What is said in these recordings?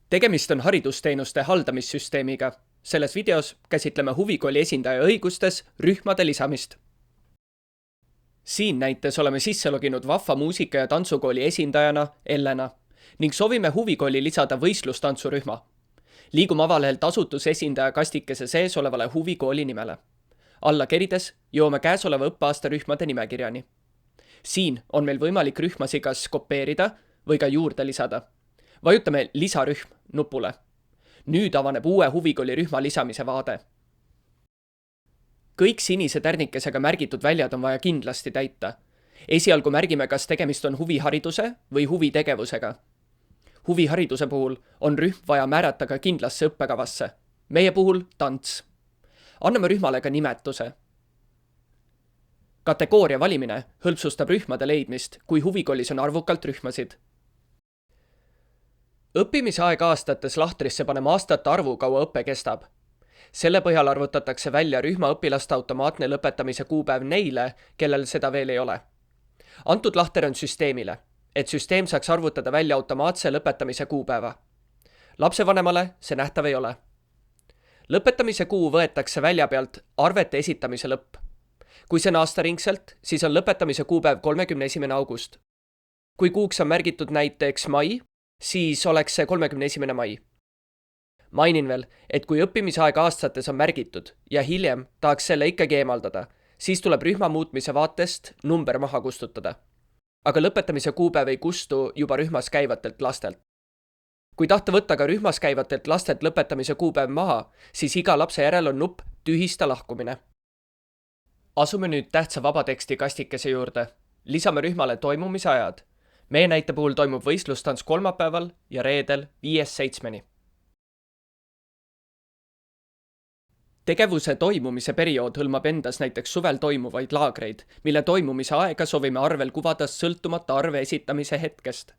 Tegemist on haridusteenuste haldamissüsteemiga. Selles videos käsitleme huvikooli esindaja õigustes rühmade lisamist. Siin näites oleme sisse loginud Vahva muusika- ja tantsukooli esindajana Ellena ning soovime huvikooli lisada võistlustantsurühma. Liigume avalehelt asutuse esindaja kastikese sees olevale huvikooli nimele. Alla kerides jõuame käesoleva õppeaasta rühmade nimekirjani. Siin on meil võimalik rühmasi kas kopeerida või ka juurde lisada. Vajutame lisarühm nupule. Nüüd avaneb uue huvikooli rühma lisamise vaade. Kõik sinise tärnikesega märgitud väljad on vaja kindlasti täita. Esialgu märgime, kas tegemist on huvihariduse või huvitegevusega. Huvihariduse puhul on rühm vaja määrata ka kindlasse õppekavasse. Meie puhul tants. Anname rühmale ka nimetuse. Kategooria valimine hõlpsustab rühmade leidmist, kui huvikoolis on arvukalt rühmasid. Õppimise aeg aastates lahtrisse paneme aastate arvu, kaua õpe kestab. Selle põhjal arvutatakse välja rühma õpilaste automaatne lõpetamise kuupäev neile, kellel seda veel ei ole. Antud lahter on süsteemile, et süsteem saaks arvutada välja automaatse lõpetamise kuupäeva. Lapsevanemale see nähtav ei ole. Lõpetamise kuu võetakse välja pealt arvete esitamise lõpp. Kui see on aastaringselt, siis on lõpetamise kuupäev 31. august. Kui kuuks on märgitud näiteks mai, siis oleks see 31. mai. Mainin veel, et kui õppimisaeg aastates on märgitud ja hiljem tahaks selle ikkagi eemaldada, siis tuleb rühma muutmise vaatest number maha kustutada. Aga lõpetamise kuupäev ei kustu juba rühmas käivatelt lastelt. Kui tahta võtta ka rühmas käivatelt lastelt lõpetamise kuupäev maha, siis iga lapse järel on nupp tühista lahkumine. Asume nüüd tähtsa vabateksti kastikese juurde. Lisame rühmale toimumise ajad. Meie näite puhul toimub võistlustants kolmapäeval ja reedel 5-7. Tegevuse toimumise periood hõlmab endas näiteks suvel toimuvaid laagreid, mille toimumise aega soovime arvel kuvada sõltumata arve esitamise hetkest.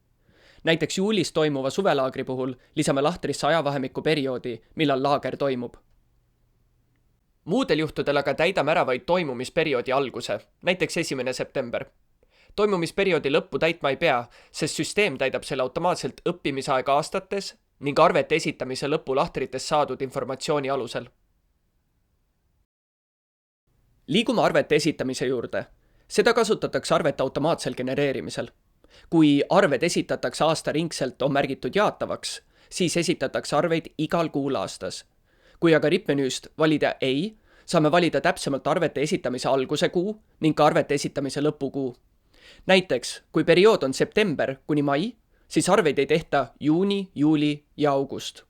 Näiteks juulis toimuva suvelaagri puhul lisame lahtrisse ajavahemiku perioodi, millal laager toimub. Muudel juhtudel aga täidame ära vaid toimumisperioodi alguse, näiteks 1. september. Toimumisperioodi lõppu täitma ei pea, sest süsteem täidab selle automaatselt õppimisaega aastates ning arvete esitamise lõpu lahtrites saadud informatsiooni alusel. Liigume arvete esitamise juurde. Seda kasutatakse arvete automaatsel genereerimisel. Kui arved esitatakse aastaringselt on märgitud jaatavaks, siis esitatakse arveid igal kuul aastas. Kui aga rippmenüüst valida ei, saame valida täpsemalt arvete esitamise alguse kuu ning ka arvete esitamise lõpukuu. Näiteks, kui periood on september kuni mai, siis arveid ei tehta juuni, juuli ja august.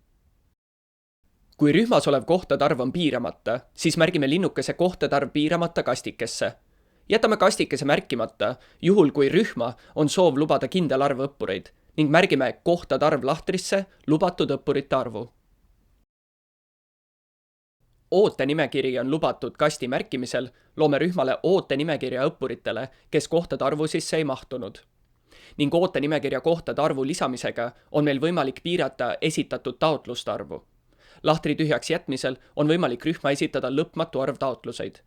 Kui rühmas olev kohtade arv on piiramata, siis märgime linnukese kohtade arv piiramata kastikesse. Jätame kastikese märkimata, juhul kui rühma on soov lubada kindel arv õppureid ning märgime kohtade arv lahtrisse lubatud õppurite arvu. Ootenimekiri on lubatud kasti märkimisel, loome rühmale ootenimekirja õppuritele, kes kohtade arvu sisse ei mahtunud. Ning ootenimekirja kohtade arvu lisamisega on meil võimalik piirata esitatud taotluste arvu. Lahtri tühjaks jätmisel on võimalik rühma esitada lõpmatu arv taotluseid.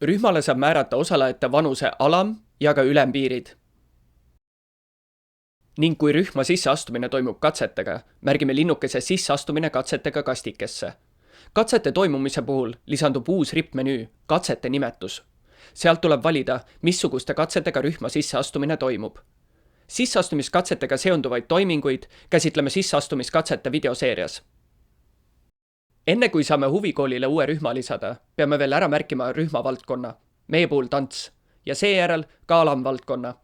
Rühmale saab määrata osalejate vanuse alam- ja ka ülempiirid. Ning kui rühma sisseastumine toimub katsetega, märgime linnukese sisseastumine katsetega kastikesse. Katsete toimumise puhul lisandub uus rippmenüü, katsete nimetus. Sealt tuleb valida, missuguste katsetega rühma sisseastumine toimub. Sisseastumiskatsetega seonduvaid toiminguid käsitleme sisseastumiskatsete videoseerias. Enne kui saame huvikoolile uue rühma lisada, peame veel ära märkima rühma valdkonna, meie puhul tants, ja seejärel ka alamvaldkonna.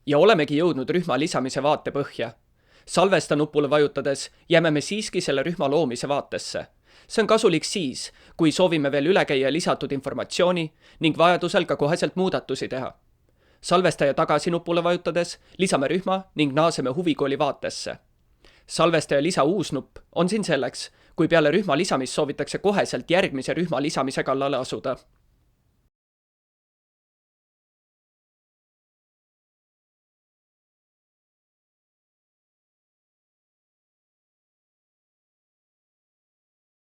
Ja olemegi jõudnud rühma lisamise vaate põhja. Salvesta nupule vajutades jääme me siiski selle rühma loomise vaatesse. See on kasulik siis, kui soovime veel üle käia lisatud informatsiooni ning vajadusel ka koheselt muudatusi teha. Salvestaja tagasi nupule vajutades lisame rühma ning naaseme huvikooli vaatesse. Salvestaja lisa uus nupp on siin selleks, kui peale rühma lisamist soovitakse koheselt järgmise rühma lisamise kallale asuda.